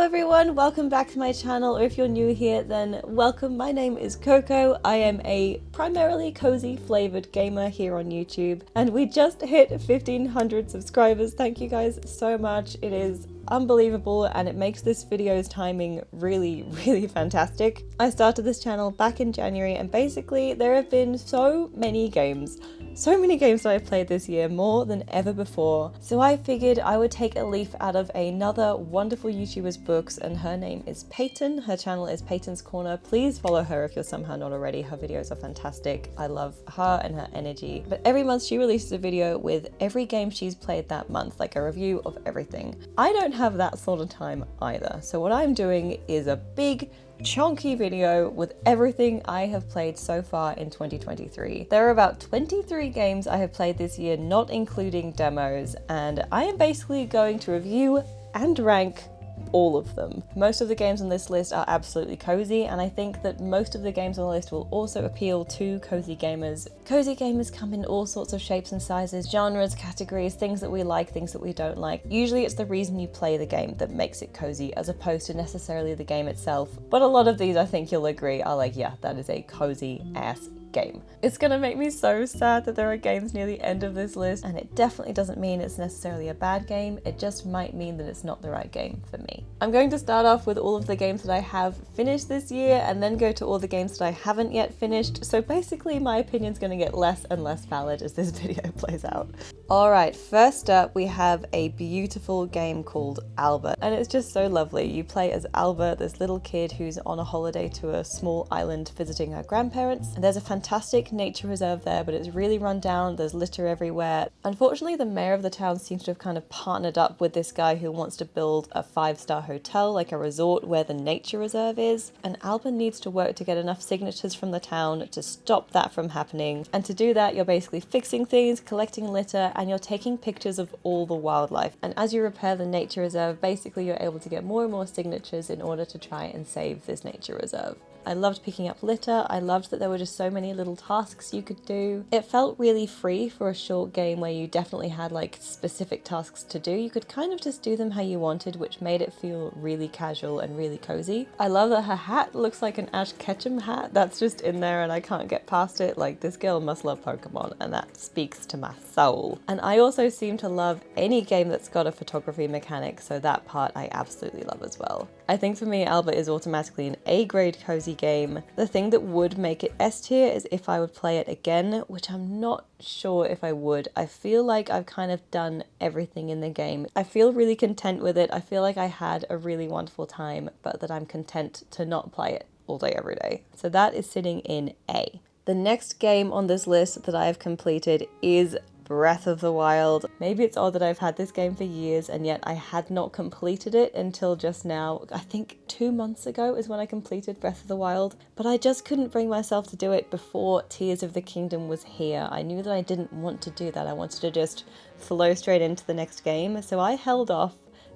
everyone, welcome back to my channel, or if you're new here then welcome. My name is Coco. I am a primarily cozy flavoured gamer here on YouTube and we just hit 1,500 subscribers. Thank you guys so much. It is unbelievable and it makes this video's timing really fantastic. I started this channel back in January and basically there have been so many games that I've played this year, more than ever before. So I figured I would take a leaf out of another wonderful YouTuber's books, and her name is Peyton. Her channel is Peyton's Corner. Please follow her if you're somehow not already. Her videos are fantastic. I love her and her energy. But every month she releases a video with every game she's played that month, like a review of everything. I don't have that sort of time either. So what I'm doing is a big chunky video with everything I have played so far in 2023. There are about 23 games I have played this year, not including demos, and I am basically going to review and rank all of them. Most of the games on this list are absolutely cozy, and I think that most of the games on the list will also appeal to cozy gamers. Cozy gamers come in all sorts of shapes and sizes, genres, categories, things that we like, things that we don't like. Usually it's the reason you play the game that makes it cozy as opposed to necessarily the game itself. But a lot of these, I think you'll agree, are like, yeah, that is a cozy ass game. It's gonna make me so sad that there are games near the end of this list, and it definitely doesn't mean it's necessarily a bad game. It just might mean that it's not the right game for me. I'm going to start off with all of the games that I have finished this year and then go to all the games that I haven't yet finished. So basically my opinion's gonna get less and less valid as this video plays out. Alright, first up we have a beautiful game called Alba, and it's just so lovely. You play as Alba, this little kid who's on a holiday to a small island visiting her grandparents, and there's a fantastic nature reserve there, but it's really run down. There's litter everywhere. Unfortunately, the mayor of the town seems to have kind of partnered up with this guy who wants to build a 5-star hotel, like a resort where the nature reserve is, and Alba needs to work to get enough signatures from the town to stop that from happening. And to do that, you're basically fixing things, collecting litter, and you're taking pictures of all the wildlife. And as you repair the nature reserve, basically you're able to get more and more signatures in order to try and save this nature reserve. I loved picking up litter. I loved that there were just so many little tasks you could do. It felt really free for a short game where you definitely had like specific tasks to do. You could kind of just do them how you wanted, which made it feel really casual and really cozy. I love that her hat looks like an Ash Ketchum hat. That's just in there and I can't get past it. Like, this girl must love Pokemon, and that speaks to my soul. And I also seem to love any game that's got a photography mechanic, so that part I absolutely love as well. I think for me, Alba is automatically an A-grade cozy game. The thing that would make it S tier is if I would play it again, which I'm not sure if I would. I feel like I've kind of done everything in the game. I feel really content with it. I feel like I had a really wonderful time, but that I'm content to not play it all day every day. So that is sitting in A. The next game on this list that I have completed is Breath of the Wild. Maybe it's odd that I've had this game for years and yet I had not completed it until just now. I think 2 months ago is when I completed Breath of the Wild, but I just couldn't bring myself to do it before Tears of the Kingdom was here. I knew that I didn't want to do that. I wanted to just flow straight into the next game, so I held off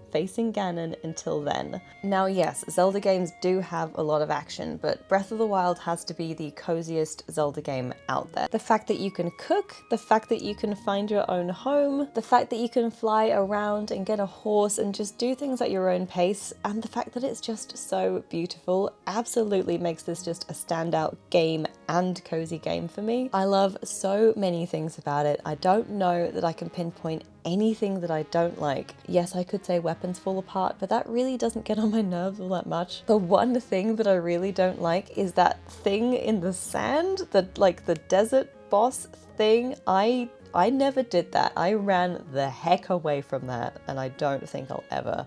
facing Ganon until then. Now yes, Zelda games do have a lot of action, but Breath of the Wild has to be the coziest Zelda game out there. The fact that you can cook, the fact that you can find your own home, the fact that you can fly around and get a horse and just do things at your own pace, and the fact that it's just so beautiful absolutely makes this just a standout game and cozy game for me. I love so many things about it. I don't know that I can pinpoint anything that I don't like. Yes, I could say weapons fall apart, but that really doesn't get on my nerves all that much. The one thing that I really don't like is that thing in the sand, the desert boss thing. I never did that. I ran the heck away from that, and I don't think I'll ever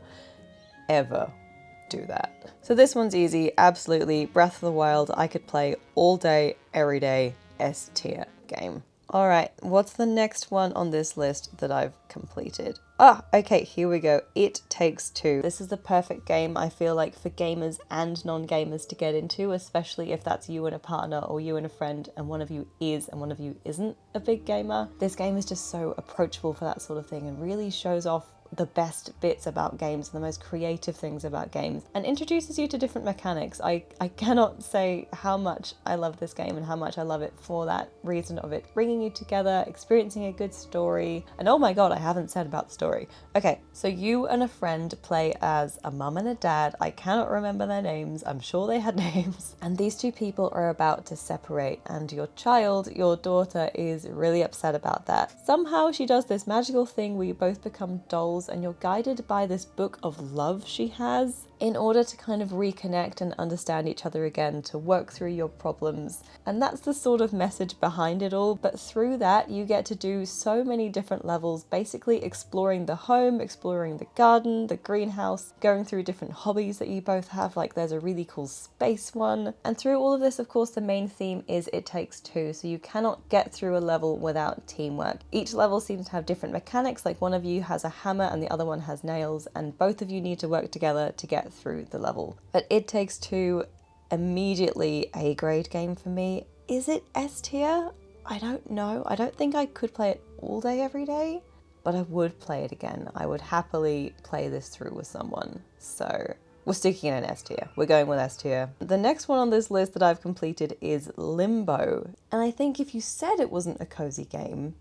do that. So this one's easy, absolutely. Breath of the Wild, I could play all day, every day, S tier game. Alright, what's the next one on this list that I've completed? Ah, okay, here we go. It Takes Two. This is the perfect game, I feel like, for gamers and non-gamers to get into, especially if that's you and a partner or you and a friend and one of you is and one of you isn't a big gamer. This game is just so approachable for that sort of thing and really shows off the best bits about games, the most creative things about games, and introduces you to different mechanics. I cannot say how much I love this game and how much I love it for that reason of it bringing you together, experiencing a good story. And oh my god, I haven't said about the story. Okay, so you and a friend play as a mum and a dad. I cannot remember their names. I'm sure they had names. And these two people are about to separate, and your child, your daughter, is really upset about that. Somehow she does this magical thing where you both become dolls, and you're guided by this book of love she has in order to kind of reconnect and understand each other again, to work through your problems. And that's the sort of message behind it all. But through that, you get to do so many different levels, basically exploring the home, exploring the garden, the greenhouse, going through different hobbies that you both have, like there's a really cool space one. And through all of this, of course, the main theme is it takes two, so you cannot get through a level without teamwork. Each level seems to have different mechanics, like one of you has a hammer and the other one has nails, and both of you need to work together to get through the level. But It Takes Two, immediately a grade game for me. Is it S tier? I don't know. I don't think I could play it all day every day, but I would play it again. I would happily play this through with someone. So we're sticking in an S tier. We're going with S tier. The next one on this list that I've completed is Limbo. And I think if you said it wasn't a cozy game,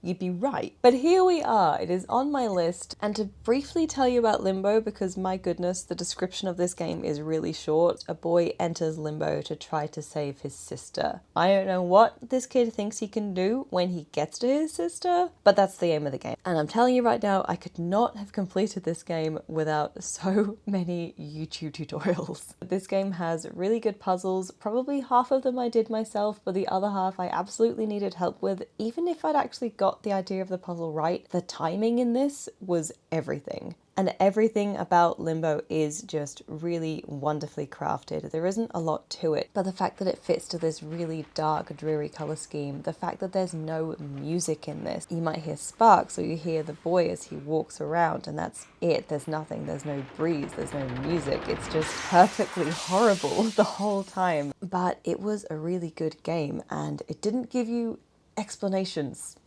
you'd be right. But here we are, it is on my list. And to briefly tell you about Limbo, because my goodness, the description of this game is really short. A boy enters Limbo to try to save his sister. I don't know what this kid thinks he can do when he gets to his sister, but that's the aim of the game. And I'm telling you right now, I could not have completed this game without so many YouTube tutorials. This game has really good puzzles. Probably half of them I did myself, but the other half I absolutely needed help with. Even if I'd actually got the idea of the puzzle right, the timing in this was everything. And everything about Limbo is just really wonderfully crafted. There isn't a lot to it, but the fact that it fits to this really dark, dreary colour scheme, the fact that there's no music in this. You might hear sparks, or you hear the boy as he walks around, and that's it. There's nothing, there's no breeze, there's no music. It's just perfectly horrible the whole time. But it was a really good game, and it didn't give you explanations.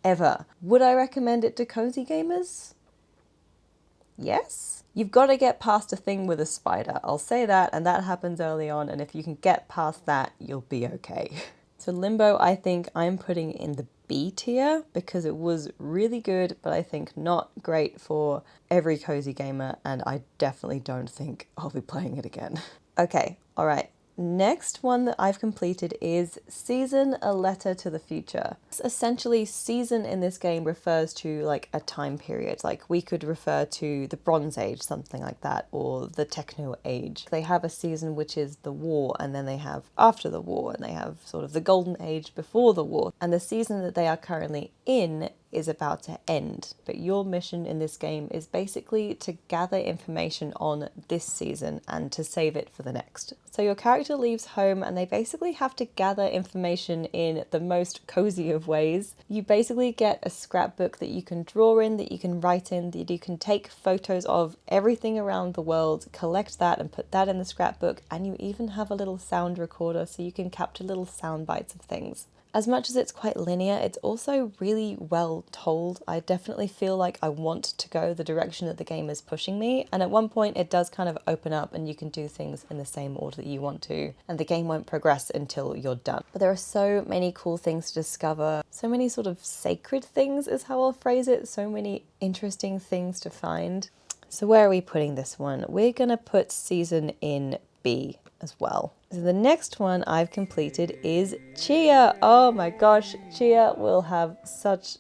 Ever. Would I recommend it to cozy gamers? Yes? You've got to get past a thing with a spider. I'll say that, and that happens early on, and if you can get past that, you'll be okay. So Limbo, I think I'm putting in the B tier because it was really good, but I think not great for every cozy gamer, and I definitely don't think I'll be playing it again. Okay, all right. Next one that I've completed is Season: A Letter to the Future. Essentially, season in this game refers to like a time period. Like we could refer to the Bronze Age, something like that, or the Techno Age. They have a season which is the war, and then they have after the war, and they have sort of the Golden Age before the war. And the season that they are currently in is about to end, but your mission in this game is basically to gather information on this season and to save it for the next. So your character leaves home and they basically have to gather information in the most cozy of ways. You basically get a scrapbook that you can draw in, that you can write in, that you can take photos of everything around the world, collect that and put that in the scrapbook, and you even have a little sound recorder so you can capture little sound bites of things. As much as it's quite linear, it's also really well told. I definitely feel like I want to go the direction that the game is pushing me, and at one point it does kind of open up and you can do things in the same order that you want to, and the game won't progress until you're done. But there are so many cool things to discover, so many sort of sacred things is how I'll phrase it, so many interesting things to find. So where are we putting this one? We're gonna put Season in B as well. So the next one I've completed is Tchia. Oh my gosh, Tchia will have such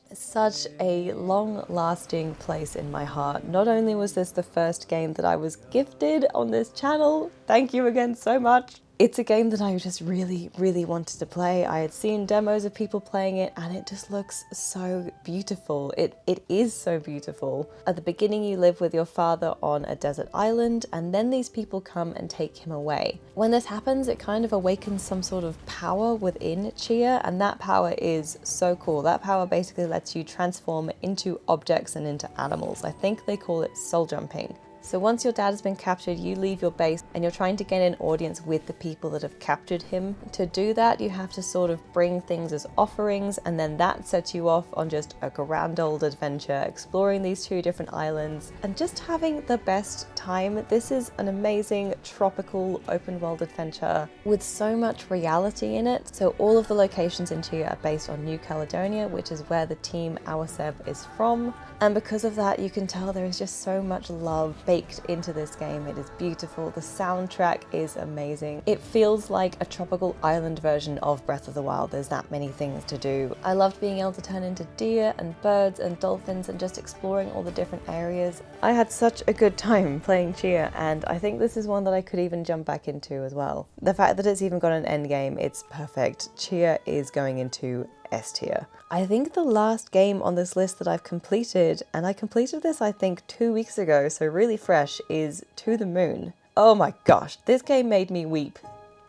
a long-lasting place in my heart. Not only was this the first game that I was gifted on this channel, thank you again so much. It's a game that I just really wanted to play. I had seen demos of people playing it and it just looks so beautiful. It is so beautiful. At the beginning you live with your father on a desert island, and then these people come and take him away. When this happens, it kind of awakens some sort of power within Tchia, and that power is so cool. That power basically lets you transform into objects and into animals. I think they call it soul jumping. So once your dad has been captured, you leave your base and you're trying to gain an audience with the people that have captured him. To do that, you have to sort of bring things as offerings, and then that sets you off on just a grand old adventure, exploring these 2 different islands and just having the best time. This is an amazing tropical open world adventure with so much reality in it. So all of the locations in Tchia are based on New Caledonia, which is where the team Awaseb is from. And because of that, you can tell there is just so much love baked into this game. It is beautiful. The soundtrack is amazing. It feels like a tropical island version of Breath of the Wild. There's that many things to do. I loved being able to turn into deer and birds and dolphins and just exploring all the different areas. I had such a good time playing Tchia, and I think this is one that I could even jump back into as well. The fact that it's even got an end game, it's perfect. Tchia is going into S tier. I think the last game on this list that I've completed, and I completed this I think 2 weeks ago, so really fresh, is To the Moon. Oh my gosh, this game made me weep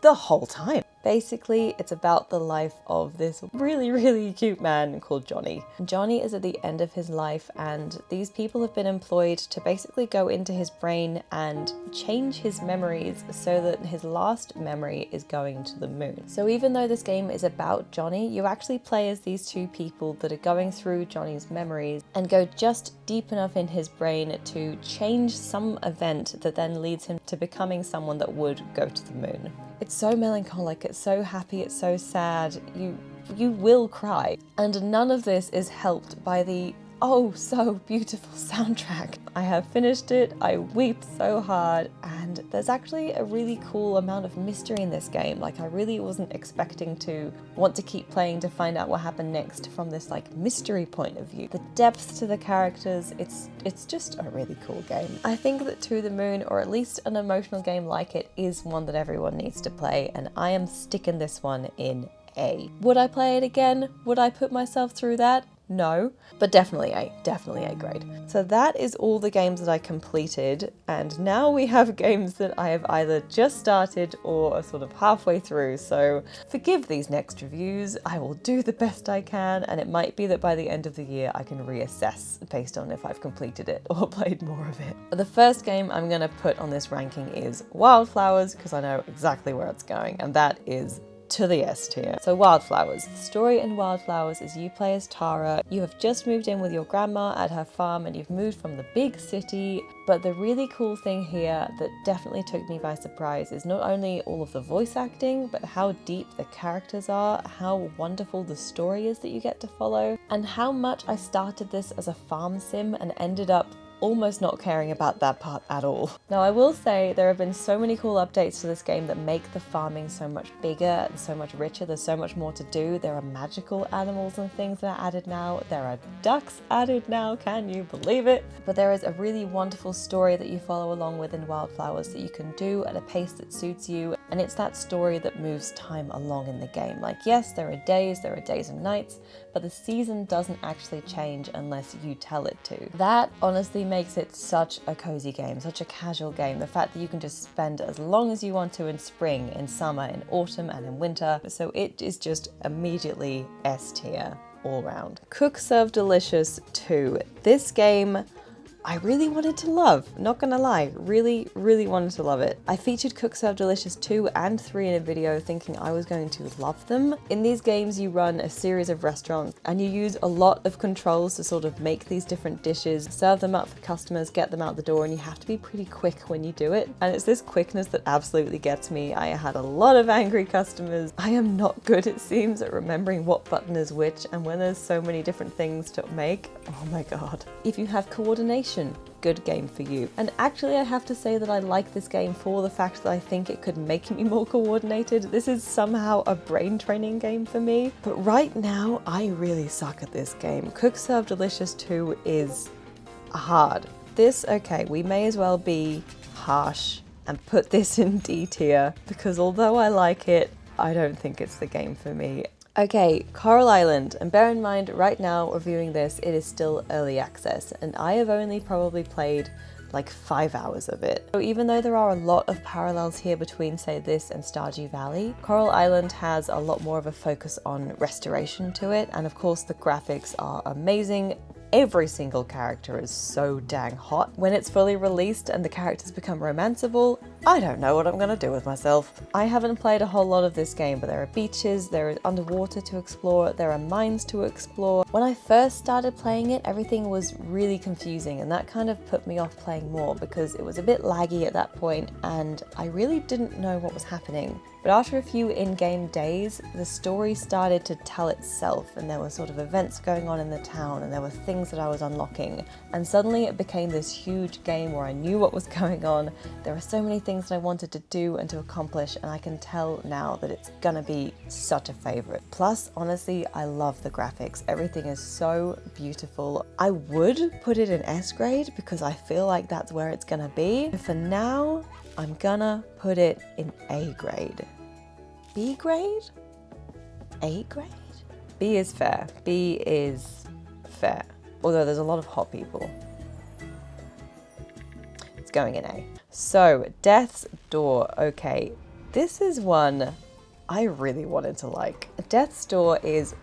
the whole time. Basically, it's about the life of this really cute man called Johnny. Johnny is at the end of his life, and these people have been employed to basically go into his brain and change his memories so that his last memory is going to the moon. So even though this game is about Johnny, you actually play as these 2 people that are going through Johnny's memories and go just deep enough in his brain to change some event that then leads him to becoming someone that would go to the moon. It's so melancholic, it's so happy, it's so sad, you will cry. And none of this is helped by the oh so beautiful soundtrack. I have finished it, I weep so hard, and there's actually a really cool amount of mystery in this game. Like, I really wasn't expecting to want to keep playing to find out what happened next from this like mystery point of view. The depth to the characters, it's just a really cool game. I think that To the Moon, or at least an emotional game like it, is one that everyone needs to play, and I am sticking this one in A. Would I play it again? Would I put myself through that? No, but definitely A grade. So that is all the games that I completed, and now we have games that I have either just started or are sort of halfway through, so forgive these next reviews. I will do the best I can, and it might be that by the end of the year I can reassess based on if I've completed it or played more of it. The first game I'm going to put on this ranking is Wylde Flowers, because I know exactly where it's going, and that is to the S tier. So Wylde Flowers. The story in Wylde Flowers is you play as Tara. You have just moved in with your grandma at her farm and you've moved from the big city. But the really cool thing here that definitely took me by surprise is not only all of the voice acting, but how deep the characters are, how wonderful the story is that you get to follow, and how much I started this as a farm sim and ended up almost not caring about that part at all. Now, I will say there have been so many cool updates to this game that make the farming so much bigger and so much richer. There's so much more to do. There are magical animals and things that are added now. There are ducks added now, can you believe it? But there is a really wonderful story that you follow along with in Wylde Flowers that you can do at a pace that suits you, and it's that story that moves time along in the game. Like, yes, there are days and nights, but the season doesn't actually change unless you tell it to. That honestly makes it such a cozy game, such a casual game. The fact that you can just spend as long as you want to in spring, in summer, in autumn, and in winter. So it is just immediately S tier all round. Cook Serve Delicious 2. This game I really wanted to love, not gonna lie, really wanted to love it. I featured Cook Serve Delicious 2 and 3 in a video thinking I was going to love them. In these games you run a series of restaurants and you use a lot of controls to sort of make these different dishes, serve them up for customers, get them out the door, and you have to be pretty quick when you do it. And it's this quickness that absolutely gets me. I had a lot of angry customers. I am not good, it seems, at remembering what button is which, and when there's so many different things to make, oh my god. If you have coordination, good game for you. And actually I have to say that I like this game for the fact that I think it could make me more coordinated. This is somehow a brain training game for me. But right now I really suck at this game. Cook Serve Delicious 2 is hard. This, okay, we may as well be harsh and put this in D tier, because although I like it, I don't think it's the game for me. Okay, Coral Island, and bear in mind right now reviewing this, it is still early access and I have only probably played like 5 hours of it. So even though there are a lot of parallels here between, say, this and Stardew Valley, Coral Island has a lot more of a focus on restoration to it, and of course the graphics are amazing. Every single character is so dang hot. When it's fully released and the characters become romanceable, I don't know what I'm gonna do with myself. I haven't played a whole lot of this game, but there are beaches, there is underwater to explore, there are mines to explore. When I first started playing it, everything was really confusing, and that kind of put me off playing more because it was a bit laggy at that point and I really didn't know what was happening. But after a few in-game days, the story started to tell itself, and there were sort of events going on in the town and there were things that I was unlocking, and suddenly it became this huge game where I knew what was going on. There were so many things that I wanted to do and to accomplish, and I can tell now that it's gonna be such a favorite. Plus, honestly, I love the graphics. Everything is so beautiful. I would put it in S grade because I feel like that's where it's gonna be. For now, I'm gonna put it in A grade. B grade? A grade? B is fair. B is fair. Although there's a lot of hot people. It's going in A. So, Death's Door. Okay, this is one I really wanted to like. Death's Door is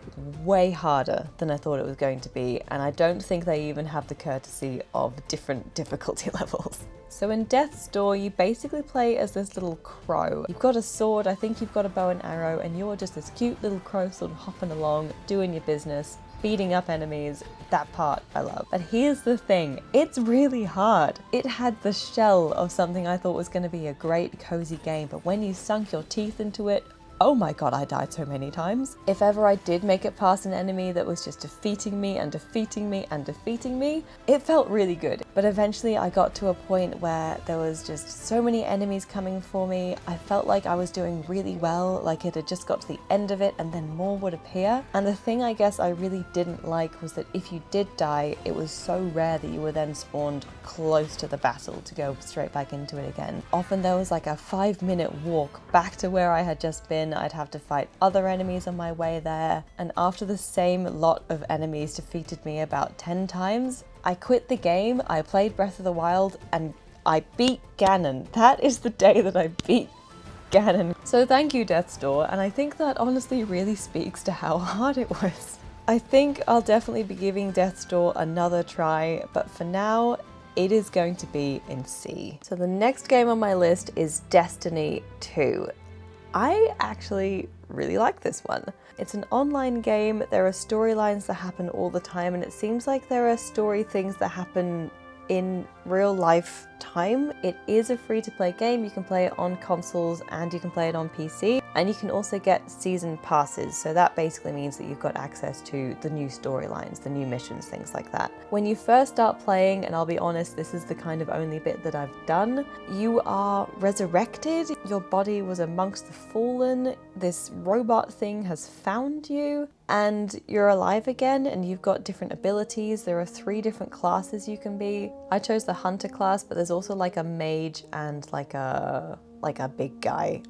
way harder than I thought it was going to be, and I don't think they even have the courtesy of different difficulty levels. So in Death's Door, you basically play as this little crow. You've got a sword, I think you've got a bow and arrow, and you're just this cute little crow sort of hopping along, doing your business, beating up enemies. That part I love. But here's the thing, it's really hard. It had the shell of something I thought was going to be a great cozy game, but when you sunk your teeth into it, oh my god, I died so many times. If ever I did make it past an enemy that was just defeating me and defeating me and defeating me, it felt really good. But eventually I got to a point where there was just so many enemies coming for me. I felt like I was doing really well, like it had just got to the end of it and then more would appear. And the thing I guess I really didn't like was that if you did die, it was so rare that you were then spawned close to the battle to go straight back into it again. Often there was like a 5-minute walk back to where I had just been. I'd have to fight other enemies on my way there, and after the same lot of enemies defeated me about 10 times, I quit the game, I played Breath of the Wild, and I beat Ganon. That is the day that I beat Ganon. So thank you, Death's Door, and I think that honestly really speaks to how hard it was. I think I'll definitely be giving Death's Door another try, but for now, it is going to be in C. So the next game on my list is Destiny 2. I actually really like this one. It's an online game, there are storylines that happen all the time, and it seems like there are story things that happen in real life time. It is a free-to-play game. You can play it on consoles and you can play it on PC, and you can also get season passes, so that basically means that you've got access to the new storylines, the new missions, things like that. When you first start playing, and I'll be honest, this is the kind of only bit that I've done, you are resurrected. Your body was amongst the fallen. This robot thing has found you and you're alive again, and you've got different abilities. There are 3 different classes you can be. I chose the hunter class, but there's also like a mage and like a big guy.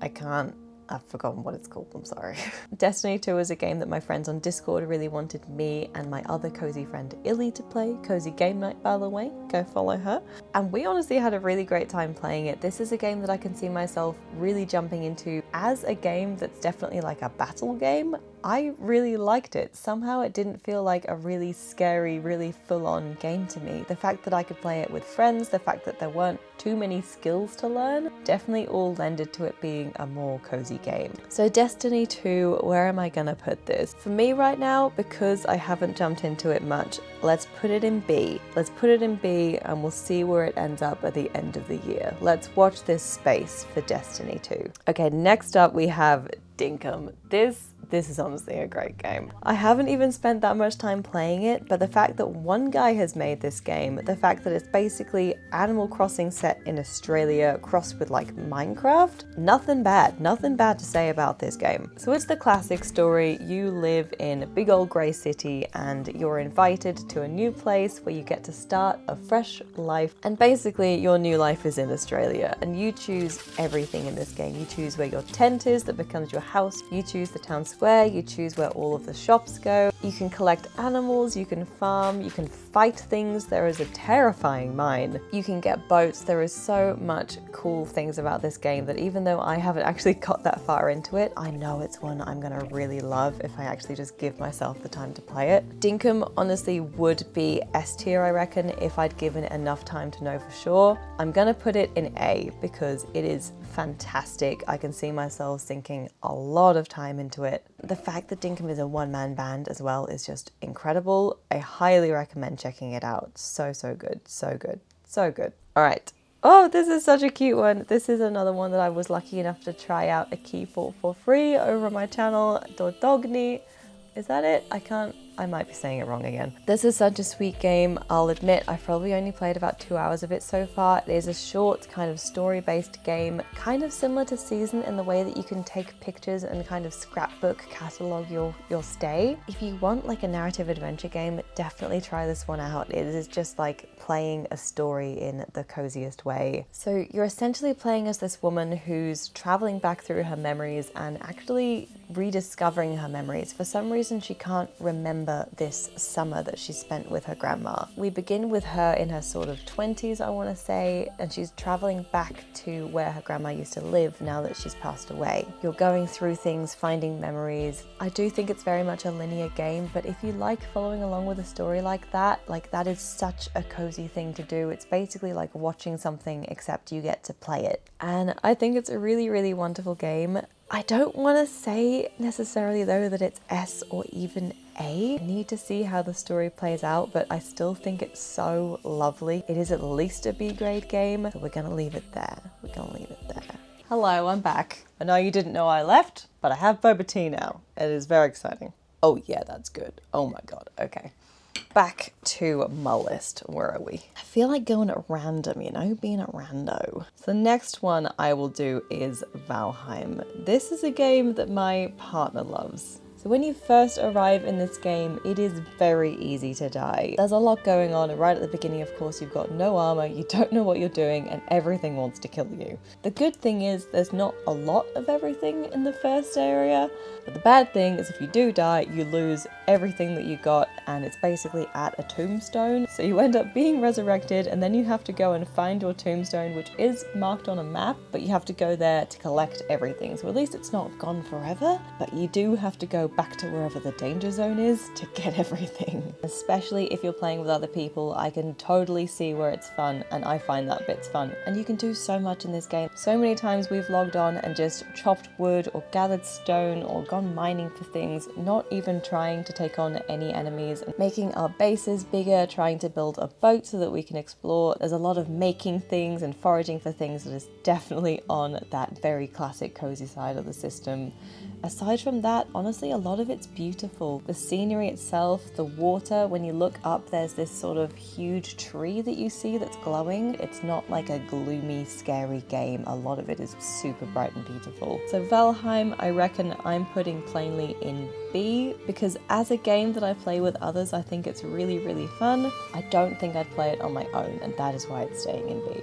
I've forgotten what it's called, I'm sorry. Destiny 2 is a game that my friends on Discord really wanted me and my other cozy friend Illy to play. Cozy Game Night, by the way, go follow her. And we honestly had a really great time playing it. This is a game that I can see myself really jumping into as a game that's definitely like a battle game. I really liked it. Somehow it didn't feel like a really scary, really full-on game to me. The fact that I could play it with friends, the fact that there weren't too many skills to learn, definitely all lended to it being a more cozy game. So Destiny 2, where am I gonna put this? For me right now, because I haven't jumped into it much, let's put it in B. Let's put it in B and we'll see where it ends up at the end of the year. Let's watch this space for Destiny 2. Okay, next up we have Dinkum. This is honestly a great game. I haven't even spent that much time playing it, but the fact that one guy has made this game, the fact that it's basically Animal Crossing set in Australia crossed with like Minecraft, nothing bad to say about this game. So it's the classic story. You live in a big old grey city and you're invited to a new place where you get to start a fresh life, and basically your new life is in Australia and you choose everything in this game. You choose where your tent is that becomes your house, you choose the town square square, you choose where all of the shops go. You can collect animals, you can farm, you can fight things. There is a terrifying mine. You can get boats. There is so much cool things about this game that even though I haven't actually got that far into it, I know it's one I'm gonna really love if I actually just give myself the time to play it. Dinkum honestly would be S tier, I reckon, if I'd given it enough time to know for sure. I'm gonna put it in A because it is fantastic. I can see myself sinking a lot of time into it. The fact that Dinkum is a one-man band as well is just incredible. I highly recommend checking it out. So good, so good, so good. All right. Oh, this is such a cute one. This is another one that I was lucky enough to try out a key for free over on my channel, Dordogne. Is that it? I might be saying it wrong again. This is such a sweet game. I'll admit I've probably only played about 2 hours of it so far. It is a short kind of story-based game, kind of similar to Season in the way that you can take pictures and kind of scrapbook catalog your stay. If you want like a narrative adventure game, definitely try this one out. It is just like playing a story in the coziest way. So you're essentially playing as this woman who's traveling back through her memories and actually rediscovering her memories. For some reason, she can't remember this summer that she spent with her grandma. We begin with her in her sort of 20s, I want to say, and she's traveling back to where her grandma used to live now that she's passed away. You're going through things, finding memories. I do think it's very much a linear game, but if you like following along with a story like that is such a cozy thing to do. It's basically like watching something except you get to play it. And I think it's a really, really wonderful game. I don't want to say necessarily though that it's S or even A. I need to see how the story plays out, but I still think it's so lovely. It is at least a B grade game, so we're gonna leave it there. We're gonna leave it there. Hello, I'm back. I know you didn't know I left, but I have boba tea now. It is very exciting. Oh yeah, that's good. Oh my god, okay. Back to my list. Where are we? I feel like going at random, you know, being at rando. So the next one I will do is Valheim. This is a game that my partner loves. So when you first arrive in this game, it is very easy to die. There's a lot going on, and right at the beginning, of course, you've got no armor, you don't know what you're doing, and everything wants to kill you. The good thing is there's not a lot of everything in the first area, but the bad thing is if you do die, you lose everything that you got, and it's basically at a tombstone. So you end up being resurrected, and then you have to go and find your tombstone, which is marked on a map, but you have to go there to collect everything. So at least it's not gone forever, but you do have to go back to wherever the danger zone is to get everything. Especially if you're playing with other people, I can totally see where it's fun, and I find that bit's fun. And you can do so much in this game. So many times we've logged on and just chopped wood or gathered stone or gone mining for things, not even trying to take on any enemies, and making our bases bigger, trying to build a boat so that we can explore. There's a lot of making things and foraging for things that is definitely on that very classic cozy side of the system. Aside from that, honestly, a lot of it's beautiful. The scenery itself, the water, when you look up, there's this sort of huge tree that you see that's glowing. It's not like a gloomy, scary game. A lot of it is super bright and beautiful. So Valheim, I reckon I'm putting plainly in B, because as a game that I play with others, I think it's really, really fun. I don't think I'd play it on my own, and that is why it's staying in B.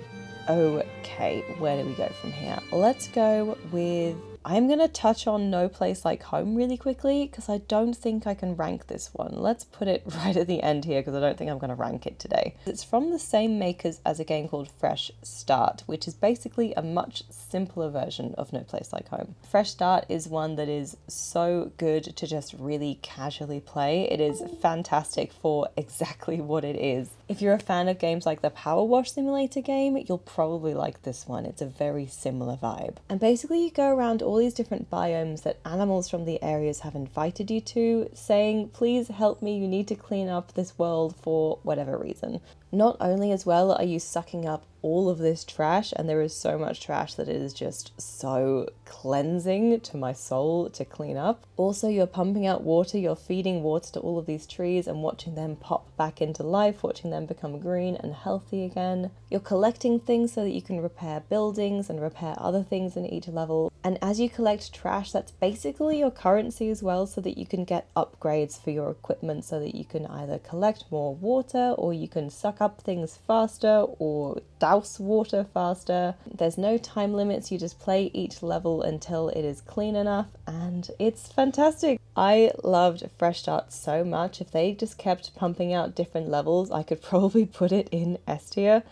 Okay, where do we go from here? Let's go with... I'm going to touch on No Place Like Home really quickly because I don't think I can rank this one. Let's put it right at the end here because I don't think I'm going to rank it today. It's from the same makers as a game called Fresh Start, which is basically a much simpler version of No Place Like Home. Fresh Start is one that is so good to just really casually play. It is fantastic for exactly what it is. If you're a fan of games like the Power Wash Simulator game, you'll probably like this one. It's a very similar vibe. And basically you go around all these different biomes that animals from the areas have invited you to, saying, please help me, you need to clean up this world for whatever reason. Not only as well are you sucking up all of this trash, and there is so much trash that it is just so cleansing to my soul to clean up. Also, you're pumping out water, you're feeding water to all of these trees and watching them pop back into life, watching them become green and healthy again. You're collecting things so that you can repair buildings and repair other things in each level. And as you collect trash, that's basically your currency as well, so that you can get upgrades for your equipment, so that you can either collect more water, or you can suck up things faster, or douse water faster. There's no time limits, you just play each level until it is clean enough, and it's fantastic. I loved Fresh Start so much. If they just kept pumping out different levels, I could probably put it in S tier.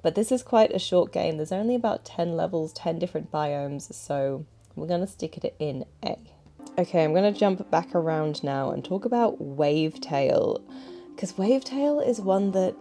But this is quite a short game. There's only about 10 levels, 10 different biomes, so we're going to stick it in A. Okay, I'm going to jump back around now and talk about Wavetale, because Wavetale is one that,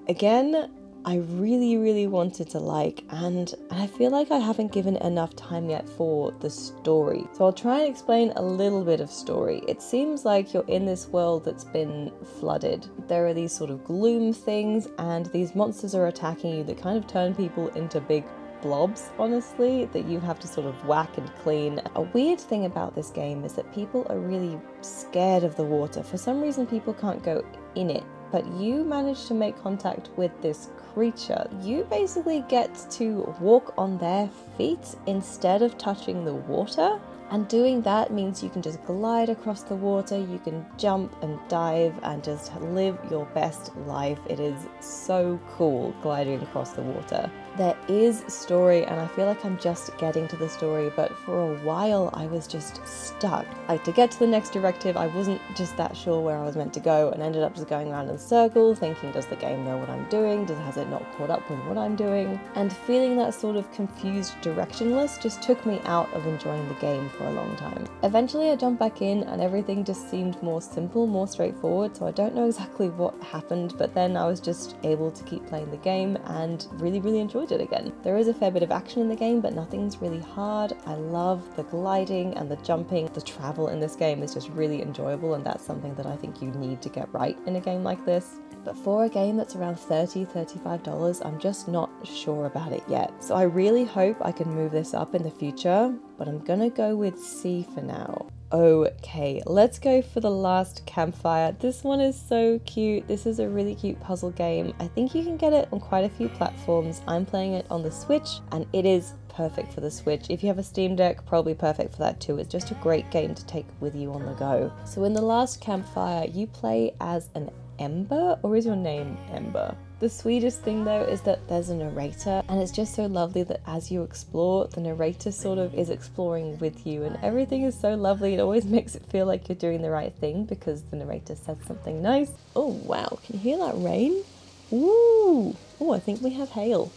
again, I really wanted to like, and I feel like I haven't given enough time yet for the story. So I'll try and explain a little bit of story. It seems like you're in this world that's been flooded. There are these sort of gloom things, and these monsters are attacking you that kind of turn people into big blobs, honestly, that you have to sort of whack and clean. A weird thing about this game is that people are really scared of the water. For some reason, people can't go in it, but you manage to make contact with this creature. You basically get to walk on their feet instead of touching the water. And doing that means you can just glide across the water, you can jump and dive and just live your best life. It is so cool gliding across the water. There is story, and I feel like I'm just getting to the story, but for a while I was just stuck. Like, to get to the next directive, I wasn't just that sure where I was meant to go, and ended up just going around in circles, thinking, does the game know what I'm doing? Has it not caught up with what I'm doing? And feeling that sort of confused directionless just took me out of enjoying the game for a long time. Eventually I jumped back in and everything just seemed more simple, more straightforward, so I don't know exactly what happened, but then I was just able to keep playing the game and really enjoyed it again. There is a fair bit of action in the game, but nothing's really hard. I love the gliding and the jumping. The travel in this game is just really enjoyable, and that's something that I think you need to get right in a game like this. But for a game that's around $30, $35, I'm just not sure about it yet. So I really hope I can move this up in the future, but I'm gonna go with C for now. Okay, let's go for the Last Campfire. This one is so cute. This is a really cute puzzle game. I think you can get it on quite a few platforms. I'm playing it on the Switch, and it is perfect for the Switch. If you have a Steam Deck, probably perfect for that too. It's just a great game to take with you on the go. So in the Last Campfire, you play as an Ember, or is your name Ember? The sweetest thing though is that there's a narrator, and it's just so lovely that as you explore, the narrator sort of is exploring with you, and everything is so lovely. It always makes it feel like you're doing the right thing because the narrator said something nice. Oh wow, can you hear that rain? Ooh, oh, I think we have hail.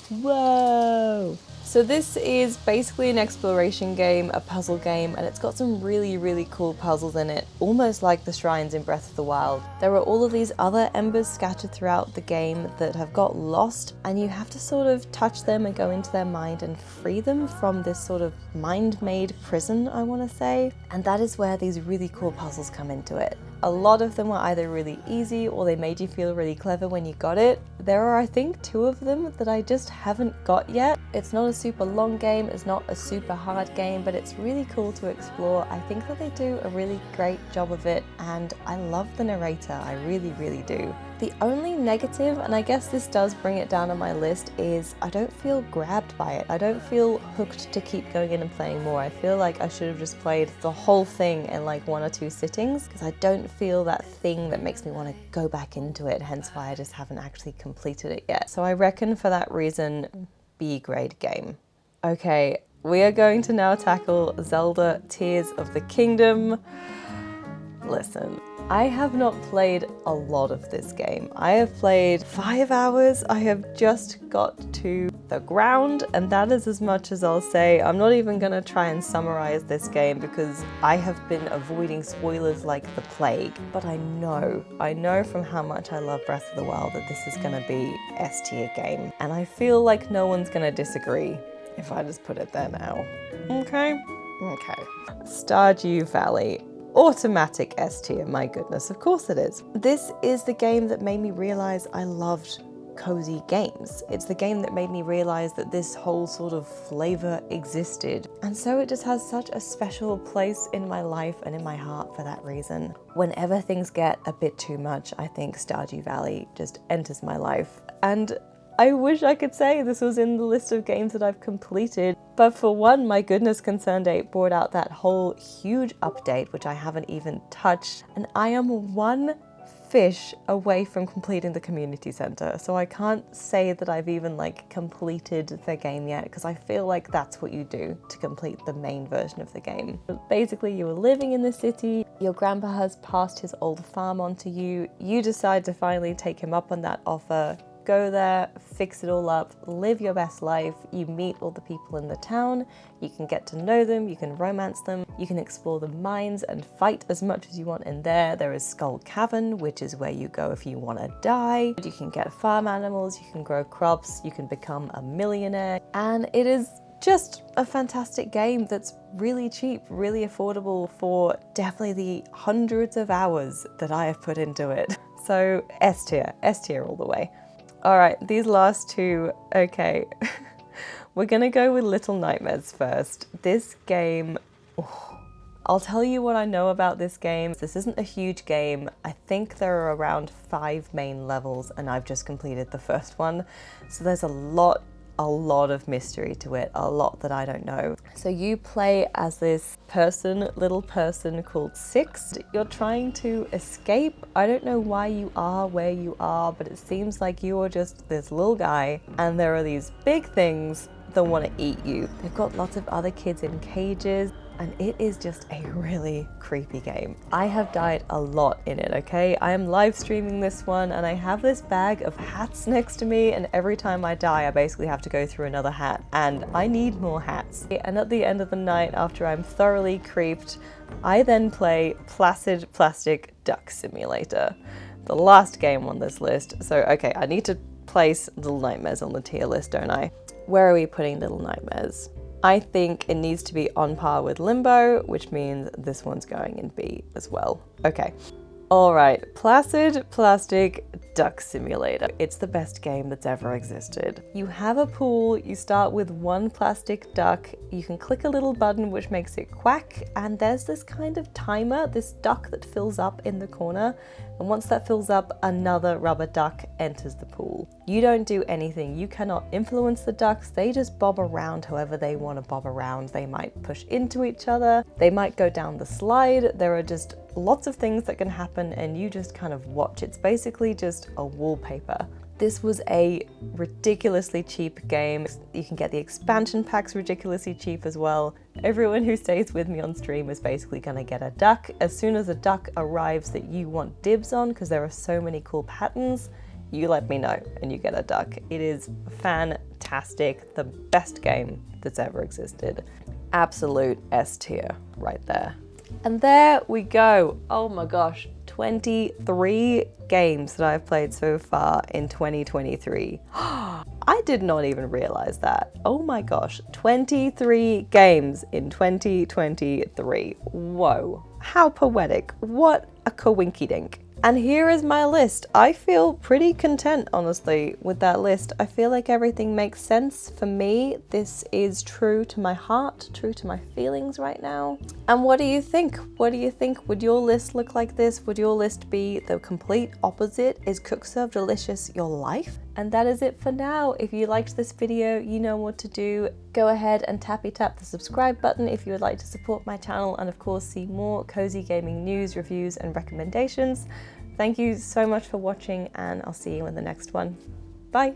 Whoa! So this is basically an exploration game, a puzzle game, and it's got some really cool puzzles in it, almost like the shrines in Breath of the Wild. There are all of these other embers scattered throughout the game that have got lost, and you have to sort of touch them and go into their mind and free them from this sort of mind-made prison, I want to say. And that is where these really cool puzzles come into it. A lot of them were either really easy or they made you feel really clever when you got it. There are, I think, 2 of them that I just haven't got yet. It's not a super long game, it's not a super hard game, but it's really cool to explore. I think that they do a really great job of it, and I love the narrator, I really do. The only negative, and I guess this does bring it down on my list, is I don't feel grabbed by it. I don't feel hooked to keep going in and playing more. I feel like I should have just played the whole thing in like 1 or 2 sittings, because I don't feel that thing that makes me want to go back into it, hence why I just haven't actually completed it yet. So I reckon for that reason, B grade game. Okay, we are going to now tackle Zelda Tears of the Kingdom. Listen, I have not played a lot of this game. I have played 5 hours. I have just got to the ground, and that is as much as I'll say. I'm not even gonna try and summarize this game because I have been avoiding spoilers like the plague. But I know from how much I love Breath of the Wild that this is gonna be S tier game. And I feel like no one's gonna disagree if I just put it there now. Okay. Stardew Valley. Automatic S tier, my goodness, of course it is. This is the game that made me realize I loved cozy games. It's the game that made me realize that this whole sort of flavor existed. And so it just has such a special place in my life and in my heart for that reason. Whenever things get a bit too much, I think Stardew Valley just enters my life. And I wish I could say this was in the list of games that I've completed, but for one, my goodness, Concerned 8 brought out that whole huge update, which I haven't even touched, and I am one fish away from completing the community center, so I can't say that I've even like completed the game yet, because I feel like that's what you do to complete the main version of the game. Basically, you were living in the city, your grandpa has passed his old farm on to you, you decide to finally take him up on that offer, go there, fix it all up, live your best life, you meet all the people in the town, you can get to know them, you can romance them, you can explore the mines and fight as much as you want in there. There is Skull Cavern, which is where you go if you want to die. You can get farm animals, you can grow crops, you can become a millionaire, and it is just a fantastic game that's really cheap, really affordable for definitely the hundreds of hours that I have put into it. So S tier all the way. All right, these last two, okay. We're gonna go with Little Nightmares first. This game, I'll tell you what I know about this game. This isn't a huge game. I think there are around 5 main levels and I've just completed the first one. So there's a lot of mystery to it, a lot that I don't know. So you play as this little person called Six. You're trying to escape. I don't know why you are where you are, but it seems like you are just this little guy and there are these big things that want to eat you. They've got lots of other kids in cages, and it is just a really creepy game. I have died a lot in it, okay? I am live streaming this one and I have this bag of hats next to me, and every time I die I basically have to go through another hat, and I need more hats. And at the end of the night, after I'm thoroughly creeped, I then play Placid Plastic Duck Simulator, the last game on this list. So okay, I need to place Little Nightmares on the tier list, don't I? Where are we putting Little Nightmares? I think it needs to be on par with Limbo, which means this one's going in B as well. Okay. All right, Placid Plastic Duck Simulator. It's the best game that's ever existed. You have a pool, you start with one plastic duck, you can click a little button which makes it quack, and there's this kind of timer, this duck that fills up in the corner, and once that fills up, another rubber duck enters the pool. You don't do anything, you cannot influence the ducks, they just bob around however they want to bob around. They might push into each other, they might go down the slide, there are just lots of things that can happen and you just kind of watch. It's basically just a wallpaper. This was a ridiculously cheap game. You can get the expansion packs ridiculously cheap as well. Everyone who stays with me on stream is basically gonna get a duck. As soon as a duck arrives that you want dibs on, because there are so many cool patterns, you let me know and you get a duck. It is fantastic, the best game that's ever existed. Absolute S tier right there. And there we go. Oh my gosh, 23 games that I've played so far in 2023. I did not even realize that. Oh my gosh, 23 games in 2023. Whoa, how poetic. What a coinky-dink. And here is my list. I feel pretty content, honestly, with that list. I feel like everything makes sense for me. This is true to my heart, true to my feelings right now. And what do you think? What do you think? Would your list look like this? Would your list be the complete opposite? Is Cook Serve Delicious your life? And that is it for now. If you liked this video, you know what to do. Go ahead and tap the subscribe button if you would like to support my channel and of course see more cozy gaming news, reviews and recommendations. Thank you so much for watching and I'll see you in the next one. Bye!